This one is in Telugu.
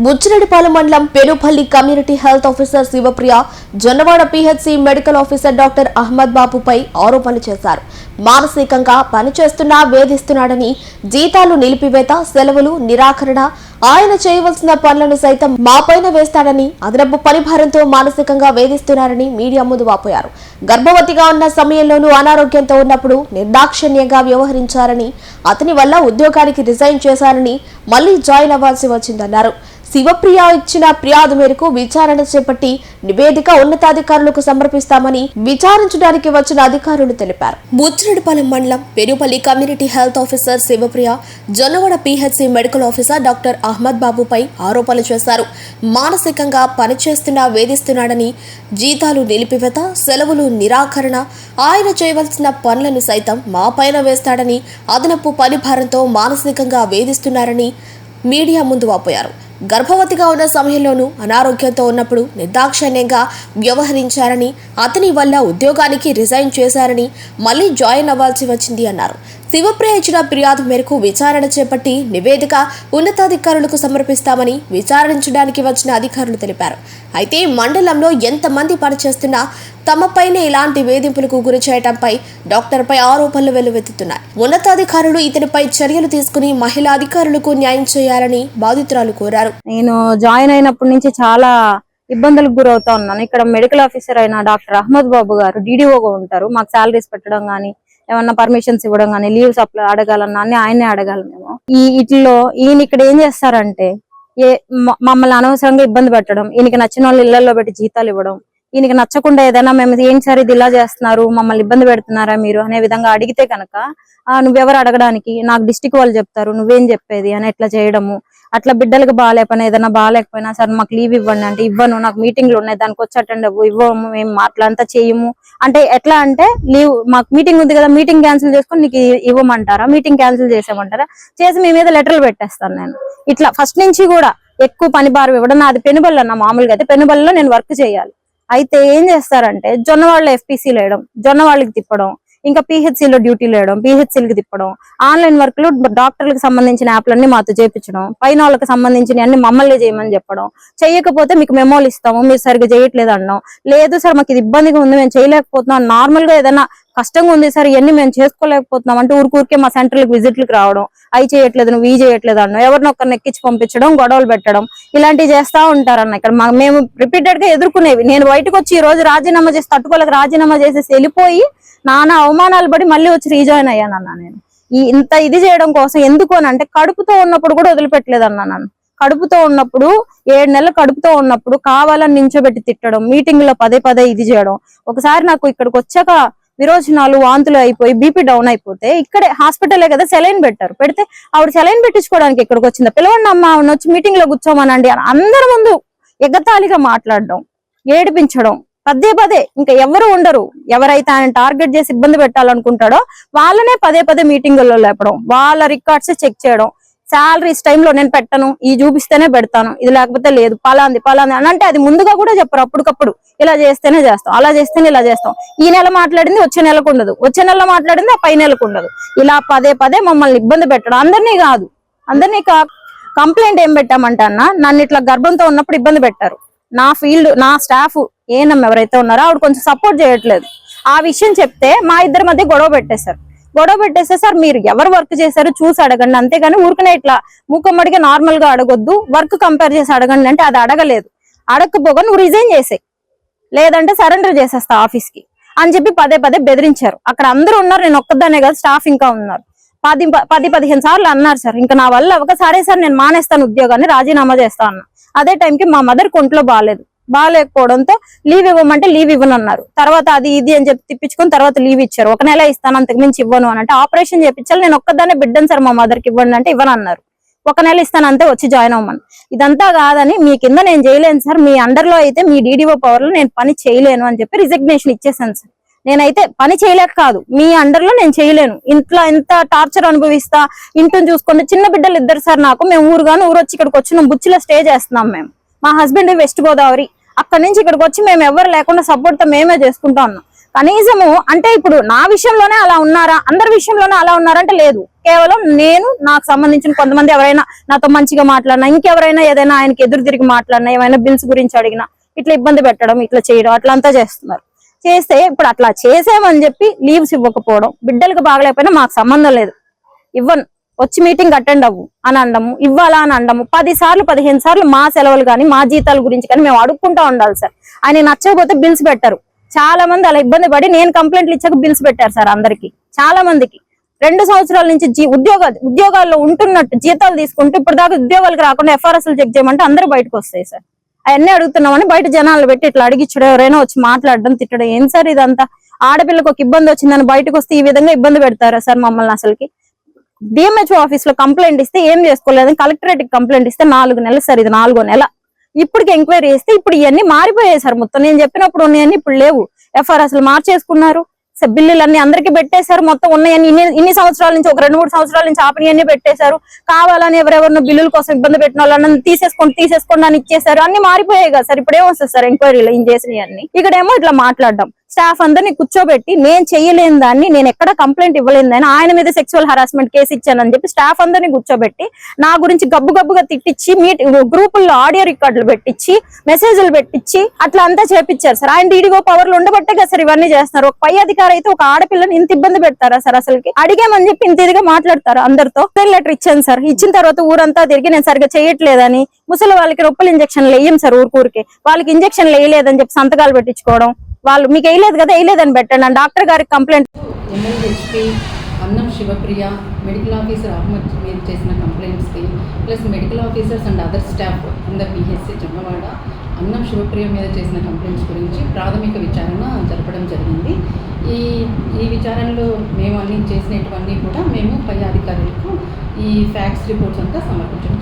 బుచ్చిరెడ్డిపాలెం మండలం Penupalli community health officer Sivapriya, Jonnavada PHC medical officer doctor Ahmed బాబుపై ఆరోపణలు చేశారు. మానసికంగా పనిచేస్తున్నా వేధిస్తున్నాడని, జీతాలు నిలిపివేత, సెలవులు నిరాకరణ, ఆయన చేయవలసిన పనులను సైతం మాపైన వేస్తాడని, అదనపు పనిభారంతో మానసికంగా వేధిస్తున్నారని మీడియా ముందు వాపోయారు. గర్భవతిగా ఉన్న సమయంలోనూ అనారోగ్యంతో ఉన్నప్పుడు నిర్దాక్షిణ్యంగా వ్యవహరించారని, అతని వల్ల ఉద్యోగానికి రిజైన్ చేశారని, మళ్లీ జాయిన్ అవ్వాల్సి వచ్చిందన్నారు. శివప్రియ ఇచ్చిన ఫిర్యాదు మేరకు విచారణ చేపట్టి నివేదిక ఉన్నతాధికారులకు సమర్పిస్తామని విచారించడానికి వచ్చిన అధికారులు తెలిపారు. బుచ్చిరెడ్డిపాలెం మండలం Penupalli community health officer Sivapriya, Jonnavada PHC medical officer doctor Ahmed బాబుపై ఆరోపణలు చేశారు. మానసికంగా పనిచేస్తున్నా వేధిస్తున్నాడని, జీతాలు నిలిపివేత, సెలవులు నిరాకరణ, ఆయన చేయవలసిన పనులను సైతం మాపైన వేస్తాడని, అదనపు పని భారంతో మానసికంగా వేధిస్తున్నారని మీడియా ముందు వాపోయారు. గర్భవతిగా ఉన్న సమయంలోనూ అనారోగ్యంతో ఉన్నప్పుడు నిర్దాక్షిణ్యంగా వ్యవహరించారని, అతని వల్ల ఉద్యోగానికి రిజైన్ చేశారని, మళ్లీ జాయిన్ అవ్వాల్సి వచ్చింది అన్నారు. శివప్రియ ఇచ్చిన ఫిర్యాదు మేరకు విచారణ చేపట్టి నివేదిక ఉన్నతాధికారులకు సమర్పిస్తామని విచారించడానికి వచ్చిన అధికారులు తెలిపారు. అయితే మండలంలో ఎంతమంది పనిచేస్తున్నా తమపైనే ఇలాంటి వేధింపులకు గురి చేయడంపై డాక్టర్పై ఆరోపణలు వెల్లువెత్తుతున్నాయి. ఉన్నతాధికారులు ఇతనిపై చర్యలు తీసుకుని మహిళా అధికారులకు న్యాయం చేయాలని బాధితురాలు కోరారు. నేను జాయిన్ అయినప్పటి నుంచి చాలా ఇబ్బందులకు గురవుతా ఉన్నాను. ఇక్కడ మెడికల్ ఆఫీసర్ అయిన డాక్టర్ అహ్మద్ బాబు గారు DDOగా ఉంటారు. మాకు శాలరీస్ పెట్టడం గానీ, ఏమన్నా పర్మిషన్స్ ఇవ్వడం కానీ, లీవ్స్ అప్లై అడగాలన్నా అన్ని ఆయనే అడగాలి. మేము వీటిలో ఈయన ఇక్కడ ఏం చేస్తారంటే మమ్మల్ని అనవసరంగా ఇబ్బంది పెట్టడం, ఈయనకి నచ్చిన వాళ్ళు ఇళ్లలో పెట్టి జీతాలు ఇవ్వడం, ఈయనకి నచ్చకుండా ఏదైనా మేము ఏంటి సార్ ఇది ఇలా చేస్తున్నారు, మమ్మల్ని ఇబ్బంది పెడుతున్నారా మీరు అనే విధంగా అడిగితే కనుక నువ్వెవరు అడగడానికి, నాకు డిస్టిక్ వాళ్ళు చెప్తారు, నువ్వేం చెప్పేది అని ఎట్లా చేయడము. అట్లా బిడ్డలకు బాగాలేకపోయినా ఏదైనా బాగాలేకపోయినా సార్ మాకు లీవ్ ఇవ్వండి అంటే ఇవ్వను, నాకు మీటింగ్లు ఉన్నాయి దానికి వచ్చి అటెండ్ అవ్వు, ఇవ్వము, మేము మాట్లాడంతా చేయము అంటే ఎట్లా అంటే లీవ్ మాకు మీటింగ్ ఉంది కదా, మీటింగ్ క్యాన్సిల్ చేసుకొని నీకు ఇవ్వమంటారా, మీటింగ్ క్యాన్సిల్ చేసేమంటారా, చేసి మీ మీద లెటర్లు పెట్టేస్తాను నేను. ఇట్లా ఫస్ట్ నుంచి కూడా ఎక్కువ పని భారం ఇవ్వడం. నాది పెనుబల్లి అన్న, మామూలుగా అయితే పెనుబల్లిలో నేను వర్క్ చేయాలి. అయితే ఏం చేస్తారంటే జొన్నవాళ్ళ FPCలు వేయడం, జొన్నవాళ్ళకి తిప్పడం, ఇంకా PHCలో డ్యూటీలు వేయడం, PHCలకి తిప్పడం, ఆన్లైన్ వర్క్ లో డాక్టర్లకు సంబంధించిన యాప్లన్నీ మాతో చేయించడం, పైన వాళ్ళకి సంబంధించిన అన్ని మమ్మల్ని చేయమని చెప్పడం, చేయకపోతే మీకు మెమోలు ఇస్తాము మీరు సరిగ్గా చేయట్లేదు అనడం, లేదు సార్ మాకు ఇది ఇబ్బందిగా ఉంది మేము చేయలేకపోతున్నాం, నార్మల్ గా ఏదైనా కష్టంగా ఉంది సార్ ఇవన్నీ మేము చేసుకోలేకపోతున్నాం అంటే ఊరికే మా సెంటర్లకు విజిట్లకు రావడం, అవి చేయట్లేదు నువ్వు ఈ చేయట్లేదు అన్నాం, ఎవరినో ఒకరిని ఎక్కించి పంపించడం, గొడవలు పెట్టడం, ఇలాంటివి చేస్తా ఉంటారన్న. ఇక్కడ మేము రిపీటెడ్ గా ఎదుర్కొనేవి. నేను బయటకు వచ్చి ఈ రోజు రాజీనామా చేసి తట్టుకోలేక రాజీనామా చేసేసి వెళ్ళిపోయి నానా అవమానాలు పడి మళ్ళీ వచ్చి రీజాయిన్ అయ్యానన్నా. నేను ఇంత ఇది చేయడం కోసం ఎందుకు అని అంటే కడుపుతో ఉన్నప్పుడు కూడా వదిలిపెట్టలేదన్నా. నన్ను కడుపుతో ఉన్నప్పుడు 7 నెలలు కడుపుతో ఉన్నప్పుడు కావాలని నించోబెట్టి తిట్టడం, మీటింగ్ లో పదే పదే ఇది చేయడం. ఒకసారి నాకు ఇక్కడికి వచ్చాక విరోచనాలు వాంతులు అయిపోయి BP డౌన్ అయిపోతే ఇక్కడే హాస్పిటలే కదా సెలైన్ పెట్టారు. పెడితే ఆవిడ సెలైన్ పెట్టించుకోవడానికి ఇక్కడికి వచ్చిందా, పిలవండి అమ్మ ఆవిడ వచ్చి మీటింగ్ లో కూర్చోమనండి అని అందరి ముందు ఎగతాళిగా మాట్లాడడం, ఏడిపించడం పదే పదే. ఇంకా ఎవరు ఉండరు, ఎవరైతే ఆయన టార్గెట్ చేసి ఇబ్బంది పెట్టాలనుకుంటాడో వాళ్ళనే పదే పదే మీటింగుల్లో లేపడం, వాళ్ళ రికార్డ్స్ చెక్ చేయడం, శాలరీస్ టైంలో నేను పెట్టను, ఈ చూపిస్తేనే పెడతాను, ఇది లేకపోతే లేదు, పలాంది అని అంటే అది ముందుగా కూడా చెప్పరు. అప్పటికప్పుడు ఇలా చేస్తేనే చేస్తాం, అలా చేస్తేనే ఇలా చేస్తాం. ఈ నెల మాట్లాడింది వచ్చే నెలకు ఉండదు, వచ్చే నెలలో మాట్లాడింది ఆ పై నెలకు ఉండదు. ఇలా పదే పదే మమ్మల్ని ఇబ్బంది పెట్టడం. అందరినీ కాదు, అందరినీ కంప్లైంట్ ఏం పెట్టామంటే అన్న నన్ను ఇట్లా గర్భంతో ఉన్నప్పుడు ఇబ్బంది పెట్టారు. నా ఫీల్డ్ నా స్టాఫ్ ఏనమ్మ ఎవరైతే ఉన్నారో ఆవిడ కొంచెం సపోర్ట్ చేయట్లేదు. ఆ విషయం చెప్తే మా ఇద్దరి మధ్య గొడవ పెట్టేస్తే సార్ మీరు ఎవరు వర్క్ చేశారు చూసి అడగండి, అంతేగాని ఊరికనే ఇట్లా మూకమ్మడిగా నార్మల్ గా అడగొద్దు, వర్క్ కంపేర్ చేసి అడగండి అంటే అది అడగలేదు. అడగకపోగా నువ్వు రిజైన్ చేసేయి, లేదంటే సరెండర్ చేసేస్తా ఆఫీస్ కి అని చెప్పి పదే పదే బెదిరించారు. అక్కడ అందరూ ఉన్నారు, నేను ఒక్కదానే కాదు స్టాఫ్ ఇంకా ఉన్నారు. 10-15 సార్లు అన్నారు సార్. ఇంకా నా వల్ల ఒకసారి సార్ నేను మానేస్తాను ఉద్యోగాన్ని, రాజీనామా చేస్తా అన్నా. అదే టైంకి మా మదర్ కొంట్లో బాగాలేకపోవడంతో లీవ్ ఇవ్వమంటే లీవ్ ఇవ్వనన్నారు. తర్వాత అది ఇది అని చెప్పి తిప్పించుకొని తర్వాత లీవ్ ఇచ్చారు. 1 నెల ఇస్తాను అంతకు మించి ఇవ్వను అని అంటే ఆపరేషన్ చేయించాలి, నేను ఒక్కదానే బిడ్డను సార్ మా మదర్కి ఇవ్వండి అంటే ఇవ్వనన్నారు. 1 నెల ఇస్తాను అంతే వచ్చి జాయిన్ అవ్వమని. ఇదంతా కాదని మీ కింద నేను చేయలేను సార్, మీ అండర్ లో అయితే మీ DDO పవర్ లో నేను పని చేయలేను అని చెప్పి రిజిగ్నేషన్ ఇచ్చేసాను సార్. నేనైతే పని చేయలేక కాదు, మీ అండర్ లో నేను చేయలేను, ఇంట్లో ఎంత టార్చర్ అనుభవిస్తా, ఇంటిని చూసుకుంటే చిన్న బిడ్డలు 2 సార్ నాకు. మేము ఊరొచ్చి ఇక్కడికి వచ్చిన బుచ్చిలో స్టే చేస్తున్నాం. మేము మా హస్బెండ్ వెస్ట్ గోదావరి, అక్కడి నుంచి ఇక్కడికి వచ్చి మేము ఎవరు లేకుండా సపోర్ట్ తో మేమే చేసుకుంటా ఉన్నాం. కనీసము అంటే ఇప్పుడు నా విషయంలోనే అలా ఉన్నారా, అందరి విషయంలోనే అలా ఉన్నారంటే లేదు. కేవలం నేను, నాకు సంబంధించిన కొంతమంది ఎవరైనా నాతో మంచిగా మాట్లాడినా, ఇంకెవరైనా ఏదైనా ఆయనకి ఎదురు తిరిగి మాట్లాడినా, ఏమైనా బిల్స్ గురించి అడిగినా ఇట్లా ఇబ్బంది పెట్టడం, ఇట్లా చేయడం అట్లా అంతా చేస్తున్నారు. చేస్తే ఇప్పుడు అట్లా చేసామని చెప్పి లీవ్స్ ఇవ్వకపోవడం, బిడ్డలకు బాగలేకపోయినా మాకు సంబంధం లేదు, ఇవ్వను, వచ్చి మీటింగ్ అటెండ్ అవ్వు అని అనడము, ఇవ్వాలా అని అనడము, 10 సార్లు 15 సార్లు మా సెలవులు కానీ మా జీతాల గురించి కానీ మేము అడుక్కుంటా ఉండాలి సార్. ఆయన నచ్చకపోతే బిల్స్ పెట్టారు. చాలా మంది అలా ఇబ్బంది పడి నేను కంప్లైంట్లు ఇచ్చాక బిల్స్ పెట్టారు సార్. అందరికి చాలా మందికి 2 సంవత్సరాల నుంచి ఉద్యోగాల్లో ఉంటున్నట్టు జీతాలు తీసుకుంటూ ఇప్పుడు దాకా ఉద్యోగాలకు రాకుండా ఎఫ్ఆర్ఎస్లు చెక్ చేయమంటే అందరూ బయటకు వస్తాయి సార్. అవన్నీ అడుగుతున్నామని బయట జనాలు పెట్టి ఇట్లా అడిగిచ్చడం, ఎవరైనా వచ్చి మాట్లాడడం, తిట్టడం, ఏం సార్ ఇదంతా? ఆడపిల్లకు ఒక ఇబ్బంది వచ్చిందని బయటకు వస్తే ఈ విధంగా ఇబ్బంది పెడతారా సార్ మమ్మల్ని? అసలుకి డిఎంహెచ్ఓ ఆఫీస్ లో కంప్లైంట్ ఇస్తే ఏం చేసుకోలేదు, కలెక్టరేట్ కి కంప్లైంట్ ఇస్తే 4 నెలలు సార్, ఇది 4వ నెల. ఇప్పటికి ఎంక్వైరీ చేస్తే ఇప్పుడు ఇవన్నీ మారిపోయాయి సార్. మొత్తం నేను చెప్పినప్పుడు ఉన్నాయని ఇప్పుడు లేవు. ఎఫ్ఆర్ఎస్లు మార్చేసుకున్నారు, బిల్లులన్నీ అందరికీ పెట్టేశారు. మొత్తం ఉన్నాయని ఇన్ని సంవత్సరాల నుంచి, ఒక 2-3 సంవత్సరాల నుంచి ఆపనియన్నీ పెట్టేశారు. కావాలని ఎవరెవరినో బిల్లుల కోసం ఇబ్బంది పెట్టిన వాళ్ళని తీసేసుకోండి అని ఇచ్చేసారు. అన్ని మారిపోయాయి కదా సార్. ఇప్పుడు ఏమొస్తుంది సార్ ఎంక్వైరీలో ఏం చేసినవన్నీ? ఇక్కడేమో ఇట్లా మాట్లాడడం, స్టాఫ్ అందరినీ కూర్చోబెట్టి నేను చెయ్యలేని దాన్ని, నేను ఎక్కడ కంప్లైంట్ ఇవ్వలేని దాన్ని, ఆయన మీద సెక్సువల్ హరాస్మెంట్ కేసు ఇచ్చానని చెప్పి స్టాఫ్ అందరినీ కూర్చోబెట్టి నా గురించి గబ్బుగా తిట్టించి, గ్రూపుల్లో ఆడియో రికార్డులు పెట్టించి, మెసేజ్లు పెట్టించి అట్లా అంతా చేపించారు సార్. ఆయన డీడీఓ పవర్లు ఉండబట్టే కదా సార్ ఇవన్నీ చేస్తున్నారు. ఒక పై అధికారి అయితే ఒక ఆడపిల్లని ఇంత ఇబ్బంది పెడతారా సార్? అసలుకి అడిగామని చెప్పి ఇంత ఇదిగా మాట్లాడతారు అందరితో. లెటర్ ఇచ్చాను సార్. ఇచ్చిన తర్వాత ఊరంతా తిరిగి నేను సరిగ్గా చేయట్లేదని, ముసలి వాళ్ళకి రొప్పులు ఇంజక్షన్లు వేయం సార్, ఊరికే వాళ్ళకి ఇంజక్షన్లు వేయలేదని చెప్పి సంతకాలు పెట్టించుకోవడం. వాళ్ళు మీకు వేయలేదు కదా, వేయలేదని పెట్టండి అని డాక్టర్ గారికి కంప్లైంట్. ఎమ్మెల్యేహెచ్పి అన్నం శివప్రియ, మెడికల్ ఆఫీసర్ అహ్మద్ మీద చేసిన కంప్లైంట్స్కి, plus medical officers and other staff కింద పిహెచ్సి జొన్నవాడ అన్నం శివప్రియ మీద చేసిన కంప్లైంట్స్ గురించి ప్రాథమిక విచారణ జరపడం జరిగింది. ఈ విచారణలో మేము అన్ని చేసినటువన్నీ కూడా మేము పై అధికారులకు ఈ ఫ్యాక్ట్స్ రిపోర్ట్స్ అంతా సమర్పించడం